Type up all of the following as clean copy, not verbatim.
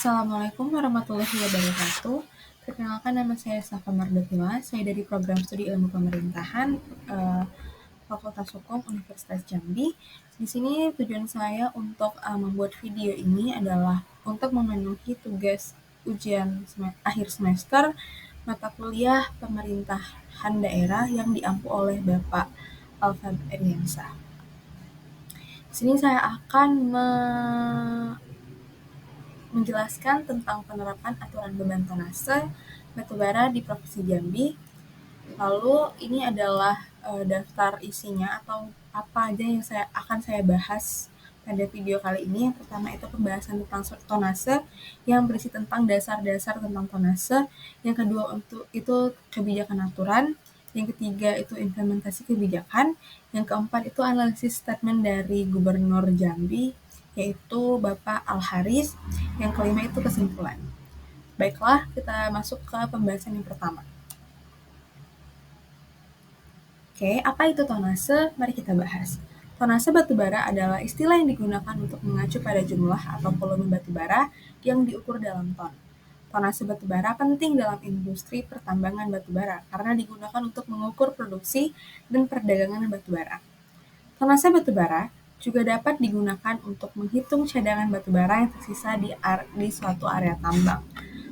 Assalamualaikum warahmatullahi wabarakatuh. Perkenalkan, nama saya Safa Mardatila. Saya dari Program Studi Ilmu Pemerintahan Fakultas Hukum Universitas Jambi. Di sini tujuan saya untuk membuat video ini adalah untuk memenuhi tugas ujian akhir semester mata kuliah pemerintahan daerah yang diampu oleh Bapak Alfred Eriansyah. Di sini saya akan menjelaskan tentang penerapan aturan beban tonase batubara di Provinsi Jambi. Lalu ini adalah daftar isinya atau apa aja yang akan saya bahas pada video kali ini. Yang pertama itu pembahasan tentang tonase yang berisi tentang dasar-dasar tentang tonase. Yang kedua itu kebijakan aturan. Yang ketiga itu implementasi kebijakan. Yang keempat itu analisis statement dari Gubernur Jambi, yaitu Bapak Al-Haris. Yang kelima itu kesimpulan. Baiklah, kita masuk ke pembahasan yang pertama. Oke, apa itu tonase? Mari kita bahas. Tonase batubara adalah istilah yang digunakan untuk mengacu pada jumlah atau volume batubara yang diukur dalam ton. Tonase batubara penting dalam industri pertambangan batubara karena digunakan untuk mengukur produksi dan perdagangan batubara. Tonase batubara juga dapat digunakan untuk menghitung cadangan batubara yang tersisa di suatu area tambang.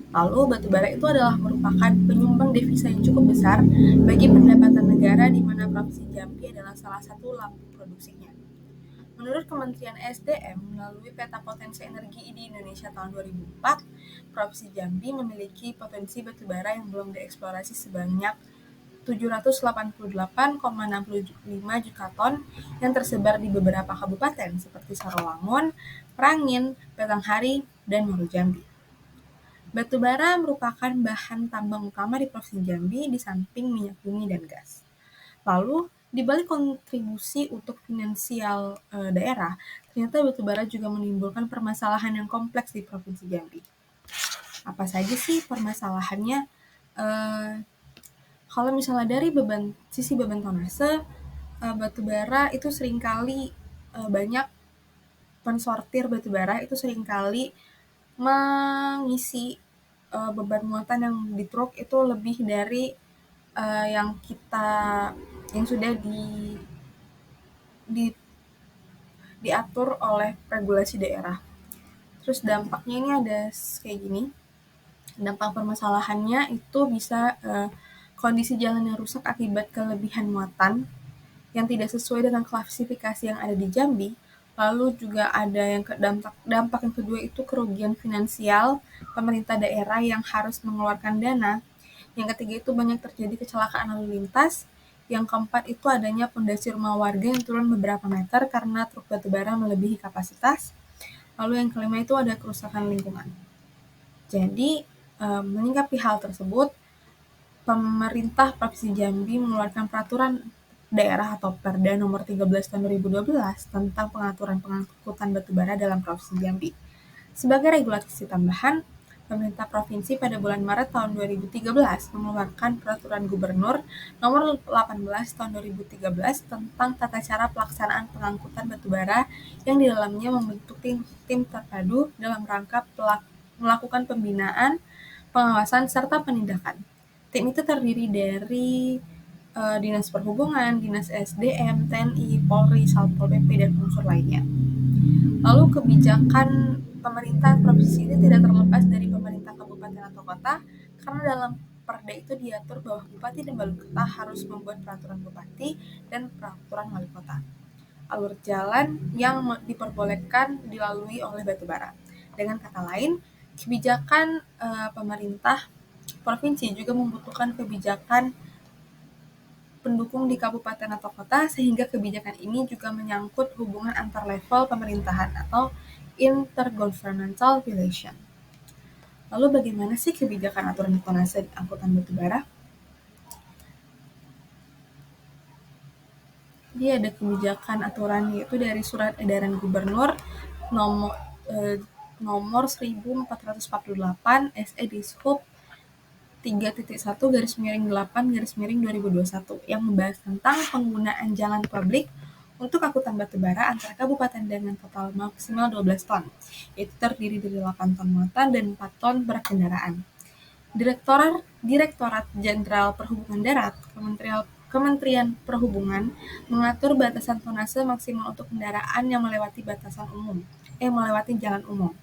Lalu, batubara itu adalah merupakan penyumbang devisa yang cukup besar bagi pendapatan negara, di mana Provinsi Jambi adalah salah satu lampu produksinya. Menurut Kementerian SDM, melalui peta potensi energi di Indonesia tahun 2004, Provinsi Jambi memiliki potensi batubara yang belum dieksplorasi sebanyak 788,65 juta ton yang tersebar di beberapa kabupaten seperti Sarolangun, Merangin, Batanghari, dan Muaro Jambi. Batubara merupakan bahan tambang utama di Provinsi Jambi di samping minyak bumi dan gas. Lalu, di balik kontribusi untuk finansial daerah, ternyata batubara juga menimbulkan permasalahan yang kompleks di Provinsi Jambi. Apa saja sih permasalahannya? Kalau misalnya dari sisi beban tonase, batubara itu seringkali banyak pensortir batubara itu seringkali mengisi beban muatan yang di truk itu lebih dari yang sudah diatur oleh regulasi daerah. Terus dampaknya ini ada kayak gini. Dampak permasalahannya itu bisa kondisi jalan yang rusak akibat kelebihan muatan yang tidak sesuai dengan klasifikasi yang ada di Jambi. Lalu juga ada yang dampak yang kedua itu kerugian finansial pemerintah daerah yang harus mengeluarkan dana. Yang ketiga itu banyak terjadi kecelakaan lalu lintas. Yang keempat itu adanya pondasi rumah warga yang turun beberapa meter karena truk batubara melebihi kapasitas. Lalu yang kelima itu ada kerusakan lingkungan. Jadi, menyikapi hal tersebut, pemerintah Provinsi Jambi mengeluarkan peraturan daerah atau Perda nomor 13 tahun 2012 tentang pengaturan pengangkutan batubara dalam Provinsi Jambi. Sebagai regulasi tambahan, pemerintah provinsi pada bulan Maret tahun 2013 mengeluarkan peraturan gubernur nomor 18 tahun 2013 tentang tata cara pelaksanaan pengangkutan batubara yang di dalamnya membentuk tim terpadu dalam rangka melakukan pembinaan, pengawasan, serta penindakan. Tim itu terdiri dari Dinas Perhubungan, Dinas SDM, TNI, Polri, Satpol PP, dan unsur lainnya. Lalu kebijakan pemerintah provinsi ini tidak terlepas dari pemerintah kabupaten atau kota, karena dalam Perda itu diatur bahwa bupati dan wali kota harus membuat peraturan bupati dan peraturan wali kota. Alur jalan yang diperbolehkan dilalui oleh batubara. Dengan kata lain, kebijakan pemerintah provinsi juga membutuhkan kebijakan pendukung di kabupaten atau kota, sehingga kebijakan ini juga menyangkut hubungan antar level pemerintahan atau intergovernmental relation. Lalu bagaimana sih kebijakan aturan tonase di angkutan batubara? Dia ada kebijakan aturan yaitu dari Surat Edaran Gubernur nomor 1448 SE Dishub 3.1/8/2021 yang membahas tentang penggunaan jalan publik untuk angkutan batubara antar kabupaten dengan total maksimal 12 ton, yaitu terdiri dari 8 ton muatan dan 4 ton berat kendaraan. Direktorat Jenderal Perhubungan Darat, Kementerian Perhubungan mengatur batasan tonnase maksimal untuk kendaraan yang melewati jalan umum.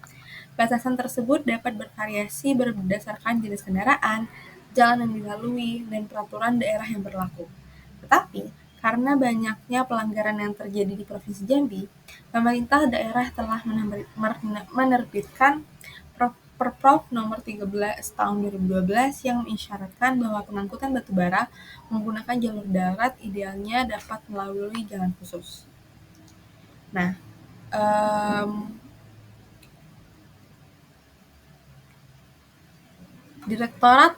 Batasan tersebut dapat bervariasi berdasarkan jenis kendaraan, jalan yang dilalui, dan peraturan daerah yang berlaku. Tetapi, karena banyaknya pelanggaran yang terjadi di Provinsi Jambi, pemerintah daerah telah menerbitkan Perprov nomor 13 tahun 2012 yang mengisyaratkan bahwa pengangkutan batubara menggunakan jalur darat idealnya dapat melalui jalan khusus. Nah, Direktorat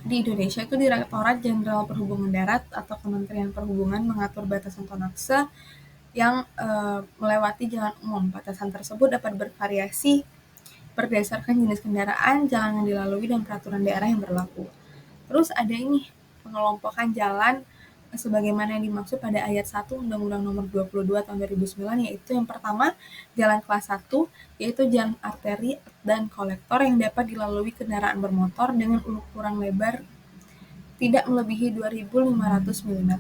di Indonesia itu Direktorat Jenderal Perhubungan Darat atau Kementerian Perhubungan mengatur batasan tonnase yang melewati jalan umum. Batasan tersebut dapat bervariasi berdasarkan jenis kendaraan, jalan yang dilalui, dan peraturan daerah yang berlaku. Terus ada ini pengelompokan jalan sebagaimana yang dimaksud pada ayat 1 Undang-Undang Nomor 22 Tahun 2009, yaitu yang pertama, jalan kelas 1, yaitu jalan arteri dan kolektor yang dapat dilalui kendaraan bermotor dengan ukuran lebar tidak melebihi 2.500 mm,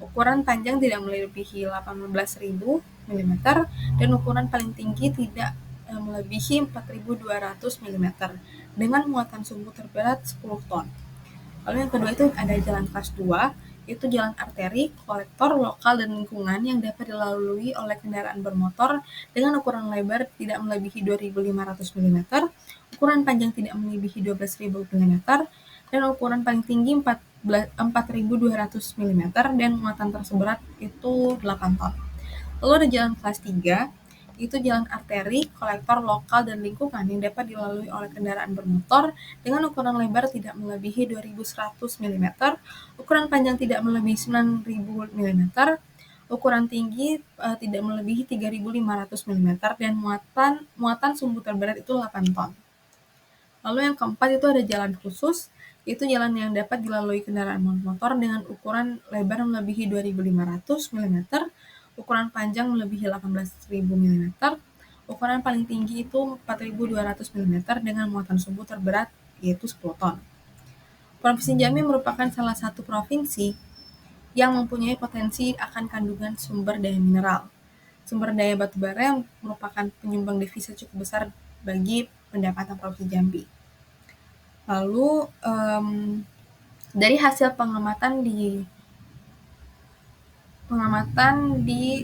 ukuran panjang tidak melebihi 18.000 mm, dan ukuran paling tinggi tidak melebihi 4.200 mm, dengan muatan sumbu terberat 10 ton. Lalu yang kedua itu ada jalan kelas 2, yaitu jalan arteri, kolektor, lokal, dan lingkungan yang dapat dilalui oleh kendaraan bermotor dengan ukuran lebar tidak melebihi 2.500 mm, ukuran panjang tidak melebihi 12.000 mm, dan ukuran paling tinggi 4.200 mm, dan muatan terseberat itu 8 ton. Lalu ada jalan kelas 3, itu jalan arteri, kolektor, lokal, dan lingkungan yang dapat dilalui oleh kendaraan bermotor dengan ukuran lebar tidak melebihi 2.100 mm, ukuran panjang tidak melebihi 9.000 mm, ukuran tinggi tidak melebihi 3.500 mm, dan muatan sumbu terberat itu 8 ton. Lalu yang keempat itu ada jalan khusus, itu jalan yang dapat dilalui kendaraan motor dengan ukuran lebar melebihi 2.500 mm, ukuran panjang melebihi 18.000 mm, ukuran paling tinggi itu 4.200 mm dengan muatan sumbu terberat yaitu 10 ton. Provinsi Jambi merupakan salah satu provinsi yang mempunyai potensi akan kandungan sumber daya mineral. Sumber daya batubara yang merupakan penyumbang devisa cukup besar bagi pendapatan Provinsi Jambi. Lalu dari hasil pengamatan di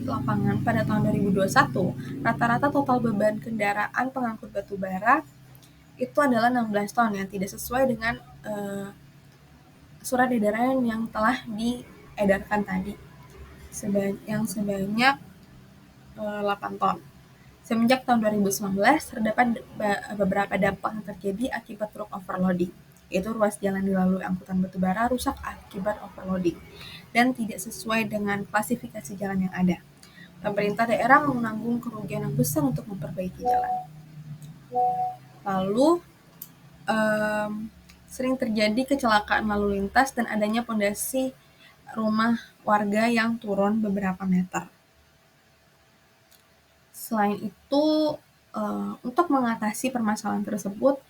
lapangan pada tahun 2021, rata-rata total beban kendaraan pengangkut batubara itu adalah 16 ton yang tidak sesuai dengan surat edaran yang telah diedarkan tadi, yang sebanyak 8 ton. Semenjak tahun 2019, terdapat beberapa dampak yang terjadi akibat truk overloading, yaitu ruas jalan dilalui angkutan batubara rusak akibat overloading dan tidak sesuai dengan klasifikasi jalan yang ada. Pemerintah daerah menanggung kerugian yang besar untuk memperbaiki jalan. Lalu, sering terjadi kecelakaan lalu lintas dan adanya pondasi rumah warga yang turun beberapa meter. Selain itu, untuk mengatasi permasalahan tersebut,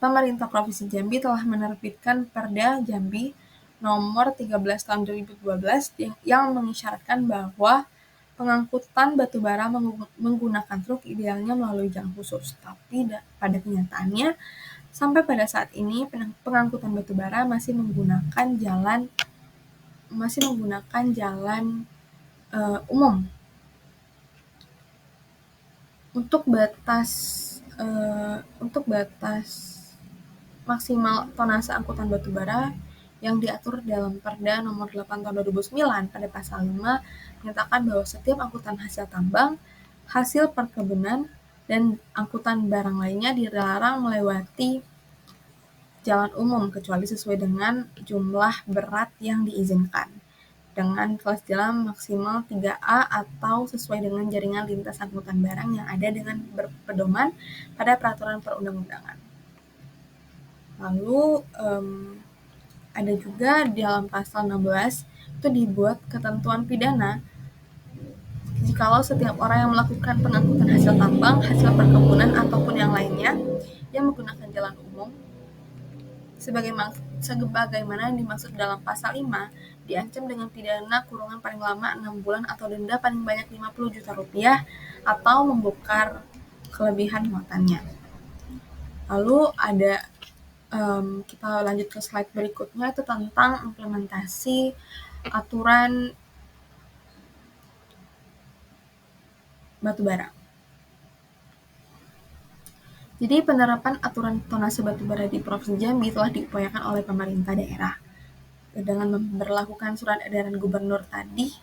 pemerintah Provinsi Jambi telah menerbitkan Perda Jambi nomor 13 tahun 2012 yang mengisyaratkan bahwa pengangkutan batubara menggunakan truk idealnya melalui jalan khusus. Tapi pada kenyataannya, sampai pada saat ini pengangkutan batubara masih menggunakan jalan umum. Untuk batas maksimal tonnase angkutan batubara yang diatur dalam Perda nomor 8 tahun 2009 pada pasal 5 menyatakan bahwa setiap angkutan hasil tambang, hasil perkebunan, dan angkutan barang lainnya dilarang melewati jalan umum kecuali sesuai dengan jumlah berat yang diizinkan dengan kelas jalan maksimal 3A atau sesuai dengan jaringan lintas angkutan barang yang ada dengan berpedoman pada peraturan perundang-undangan. Lalu ada juga di dalam pasal 16 itu dibuat ketentuan pidana jikalau setiap orang yang melakukan pengangkutan hasil tambang, hasil perkebunan, ataupun yang lainnya yang menggunakan jalan umum sebagaimana yang dimaksud dalam pasal 5, diancam dengan pidana kurungan paling lama 6 bulan atau denda paling banyak 50 juta rupiah atau membongkar kelebihan muatannya. Lalu ada kita lanjut ke slide berikutnya, itu tentang implementasi aturan batubara. Jadi penerapan aturan tonase batubara di Provinsi Jambi telah diupayakan oleh pemerintah daerah dengan memberlakukan surat edaran gubernur tadi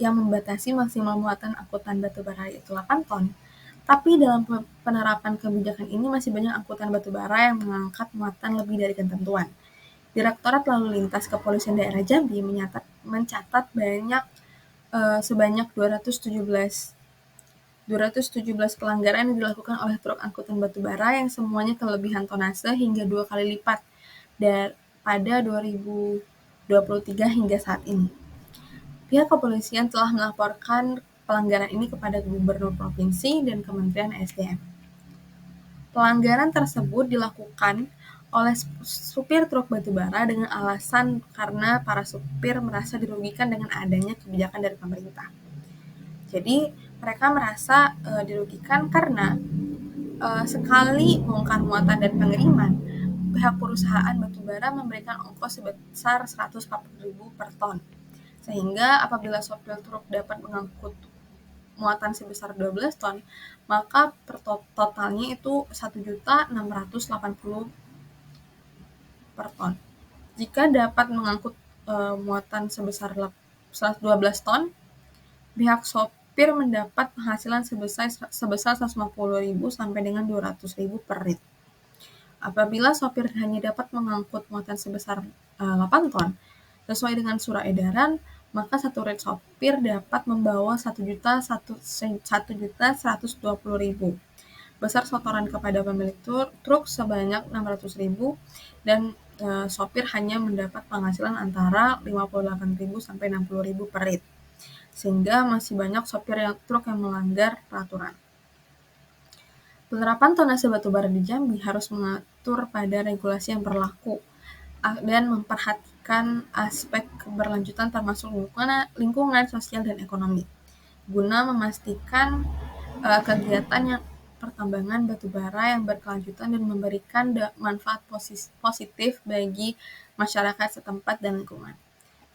yang membatasi maksimal muatan angkutan batubara yaitu 8 ton. Tapi dalam penerapan kebijakan ini masih banyak angkutan batubara yang mengangkat muatan lebih dari ketentuan. Direktorat Lalu Lintas Kepolisian Daerah Jambi mencatat sebanyak 217 pelanggaran yang dilakukan oleh truk angkutan batubara yang semuanya kelebihan tonase hingga 2 kali lipat pada 2023 hingga saat ini. Pihak kepolisian telah melaporkan pelanggaran ini kepada Gubernur Provinsi dan Kementerian SDM. Pelanggaran tersebut dilakukan oleh supir truk batubara dengan alasan karena para supir merasa dirugikan dengan adanya kebijakan dari pemerintah. Jadi mereka merasa dirugikan karena sekali bongkar muatan dan pengiriman, pihak perusahaan batubara memberikan ongkos sebesar 140.000 per ton. Sehingga apabila sopir truk dapat mengangkut muatan sebesar 12 ton, maka per totalnya itu 1.680.000 per ton. Jika dapat mengangkut muatan sebesar 12 ton, pihak sopir mendapat penghasilan sebesar 150.000 sampai dengan 200.000 per rit. Apabila sopir hanya dapat mengangkut muatan sebesar 8 ton, sesuai dengan surat edaran, maka satu rit sopir dapat membawa 1.120.000. Besar setoran kepada pemilik truk sebanyak 600.000 dan sopir hanya mendapat penghasilan antara 58.000 sampai 60.000 per rit. Sehingga masih banyak sopir truk yang melanggar peraturan. Penerapan tonase batubara di Jambi harus mengatur pada regulasi yang berlaku dan memperhatikan aspek keberlanjutan termasuk lingkungan, sosial, dan ekonomi, guna memastikan kegiatan yang pertambangan batubara yang berkelanjutan dan memberikan manfaat positif bagi masyarakat setempat dan lingkungan.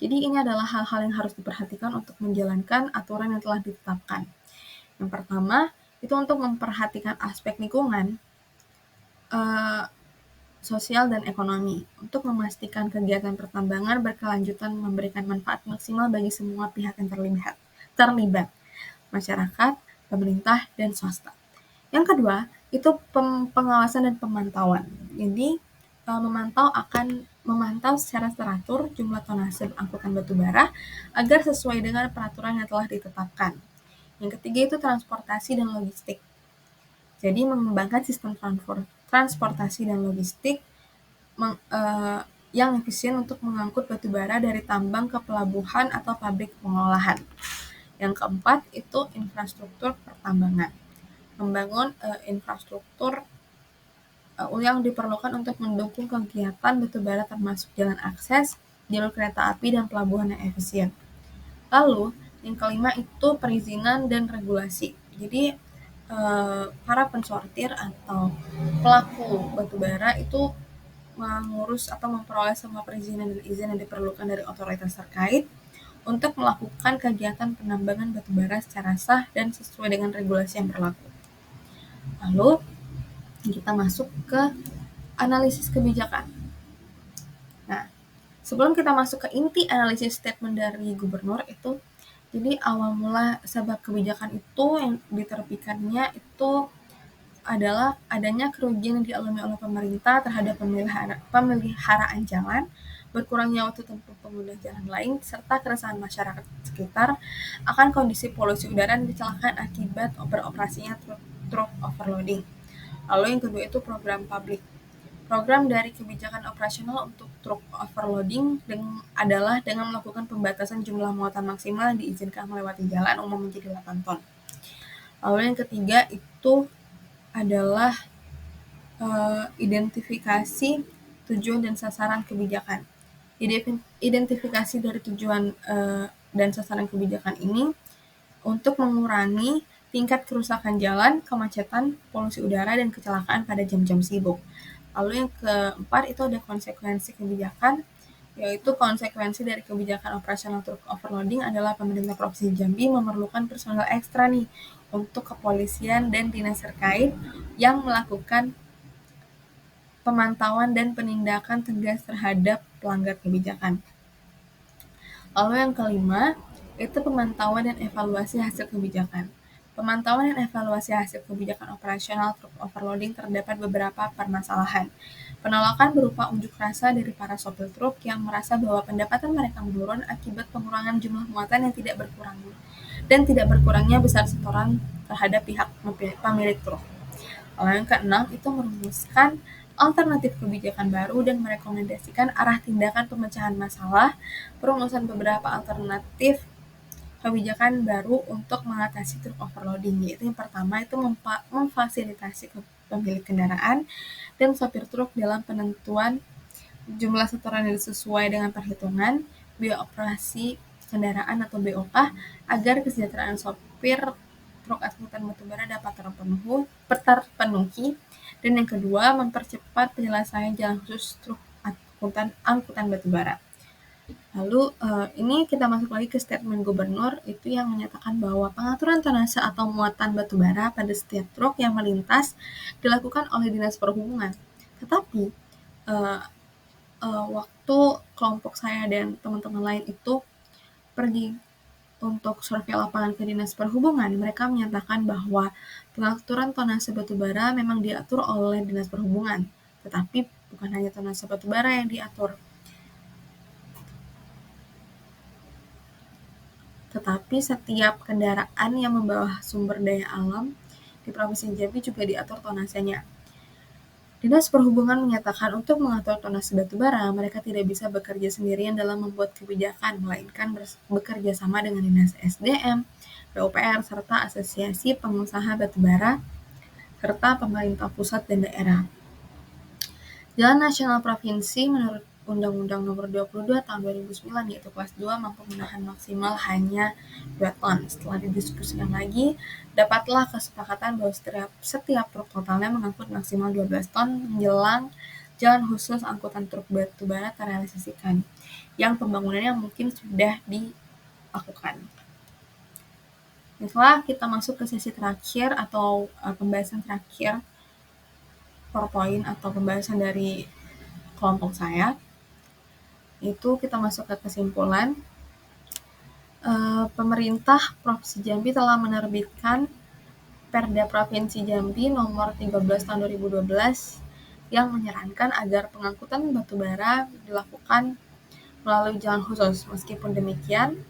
Jadi ini adalah hal-hal yang harus diperhatikan untuk menjalankan aturan yang telah ditetapkan. Yang pertama, itu untuk memperhatikan aspek lingkungan, sosial, dan ekonomi untuk memastikan kegiatan pertambangan berkelanjutan memberikan manfaat maksimal bagi semua pihak yang terlibat, masyarakat, pemerintah, dan swasta. Yang kedua, itu pengawasan dan pemantauan. Jadi, memantau secara teratur jumlah tonase angkutan batubara agar sesuai dengan peraturan yang telah ditetapkan. Yang ketiga itu transportasi dan logistik. Jadi mengembangkan sistem transportasi dan logistik yang efisien untuk mengangkut batubara dari tambang ke pelabuhan atau pabrik pengolahan. Yang keempat itu infrastruktur pertambangan. Membangun infrastruktur yang diperlukan untuk mendukung kegiatan batubara termasuk jalan akses, jalur kereta api, dan pelabuhan yang efisien. Lalu, yang kelima itu perizinan dan regulasi. Jadi, para pensortir atau pelaku batubara itu mengurus atau memperoleh semua perizinan dan izin yang diperlukan dari otoritas terkait untuk melakukan kegiatan penambangan batubara secara sah dan sesuai dengan regulasi yang berlaku. Lalu, kita masuk ke analisis kebijakan. Nah, sebelum kita masuk ke inti analisis statement dari gubernur itu, jadi awal mula sebab kebijakan itu yang diterbitkannya itu adalah adanya kerugian yang dialami oleh pemerintah terhadap pemeliharaan jalan, berkurangnya waktu tempuh pengguna jalan lain, serta keresahan masyarakat sekitar akan kondisi polusi udara dan kecelakaan akibat beroperasinya truk overloading. Lalu yang kedua itu program publik. Program dari kebijakan operasional untuk truk overloading adalah dengan melakukan pembatasan jumlah muatan maksimal yang diizinkan melewati jalan umum menjadi 8 ton. Lalu yang ketiga itu adalah identifikasi tujuan dan sasaran kebijakan. Identifikasi dari tujuan dan sasaran kebijakan ini untuk mengurangi tingkat kerusakan jalan, kemacetan, polusi udara, dan kecelakaan pada jam-jam sibuk. Lalu yang keempat itu ada konsekuensi kebijakan, yaitu konsekuensi dari kebijakan operasional truk overloading adalah pemerintah Provinsi Jambi memerlukan personel ekstra nih untuk kepolisian dan dinas terkait yang melakukan pemantauan dan penindakan tegas terhadap pelanggar kebijakan. Lalu yang kelima, itu pemantauan dan evaluasi hasil kebijakan. Pemantauan dan evaluasi hasil kebijakan operasional truk overloading terdapat beberapa permasalahan. Penolakan berupa unjuk rasa dari para sopir truk yang merasa bahwa pendapatan mereka menurun akibat pengurangan jumlah muatan yang tidak berkurang dan tidak berkurangnya besar setoran terhadap pihak pemilik truk. Lalu yang keenam itu merumuskan alternatif kebijakan baru dan merekomendasikan arah tindakan pemecahan masalah, perumusan beberapa alternatif kebijakan baru untuk mengatasi truk overloading, yaitu yang pertama itu memfasilitasi pemilik kendaraan dan sopir truk dalam penentuan jumlah setoran yang sesuai dengan perhitungan biaya operasi kendaraan atau BOK agar kesejahteraan sopir truk angkutan batubara dapat terpenuhi. Dan yang kedua, mempercepat penyelesaian jalan khusus truk angkutan batubara. Lalu ini kita masuk lagi ke statement gubernur itu yang menyatakan bahwa pengaturan tonase atau muatan batubara pada setiap truk yang melintas dilakukan oleh Dinas Perhubungan. Tetapi waktu kelompok saya dan teman-teman lain itu pergi untuk survei lapangan ke Dinas Perhubungan, mereka menyatakan bahwa pengaturan tonase batubara memang diatur oleh Dinas Perhubungan, tetapi bukan hanya tonase batubara yang diatur, tetapi setiap kendaraan yang membawa sumber daya alam di Provinsi Jambi juga diatur tonasenya. Dinas Perhubungan menyatakan untuk mengatur tonase batubara, mereka tidak bisa bekerja sendirian dalam membuat kebijakan, melainkan bekerja sama dengan Dinas SDM, PUPR, serta Asosiasi Pengusaha Batubara, serta pemerintah pusat dan daerah. Jalan nasional provinsi menurut Undang-Undang Nomor 22 Tahun 2009 yaitu kelas 2 mampu menahan maksimal hanya 2 ton. Setelah didiskusikan lagi, dapatlah kesepakatan bahwa setiap truk totalnya mengangkut maksimal 12 ton menjelang jalan khusus angkutan truk batubara terrealisasikan, yang pembangunannya mungkin sudah dilakukan. Setelah kita masuk ke sesi terakhir atau pembahasan terakhir, PowerPoint atau pembahasan dari kelompok saya, itu kita masuk ke kesimpulan. Pemerintah Provinsi Jambi telah menerbitkan Perda Provinsi Jambi nomor 13 tahun 2012 yang menyarankan agar pengangkutan batubara dilakukan melalui jalan khusus. Meskipun demikian,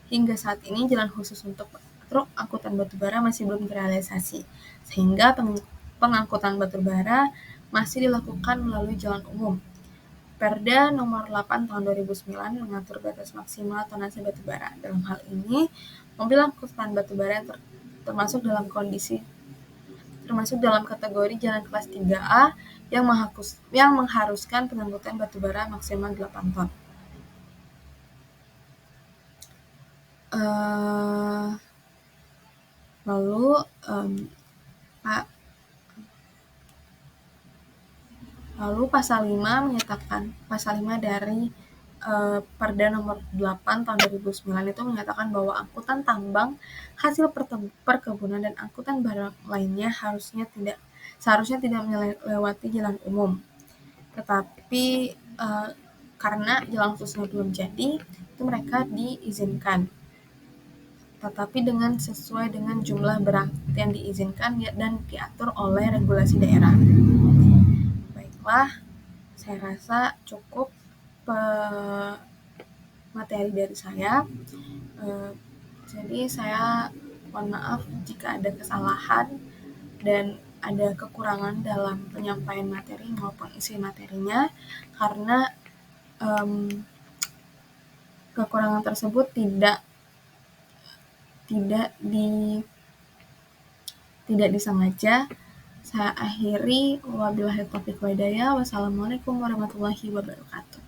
hingga saat ini jalan khusus untuk truk angkutan batubara masih belum terrealisasi, sehingga pengangkutan batubara masih dilakukan melalui jalan umum. Perda nomor 8 tahun 2009 mengatur batas maksimal tonase batubara. Dalam hal ini, mobil angkutan batubara yang termasuk dalam kategori jalan kelas 3A yang mengharuskan pengangkutan batubara maksimal 8 ton. Lalu pasal 5 menyatakan, pasal 5 dari Perda nomor 8 tahun 2009 itu menyatakan bahwa angkutan tambang, hasil perkebunan dan angkutan barang lainnya seharusnya tidak melewati jalan umum. Tetapi karena jalan khususnya belum jadi, itu mereka diizinkan. Tetapi sesuai dengan jumlah berat yang diizinkan dan diatur oleh regulasi daerah. Baiklah, saya rasa cukup materi dari saya. Jadi saya mohon maaf jika ada kesalahan dan ada kekurangan dalam penyampaian materi maupun isi materinya, karena kekurangan tersebut tidak disengaja. Saya akhiri, wabillahi taufiq wal hidayah. Wassalamualaikum warahmatullahi wabarakatuh.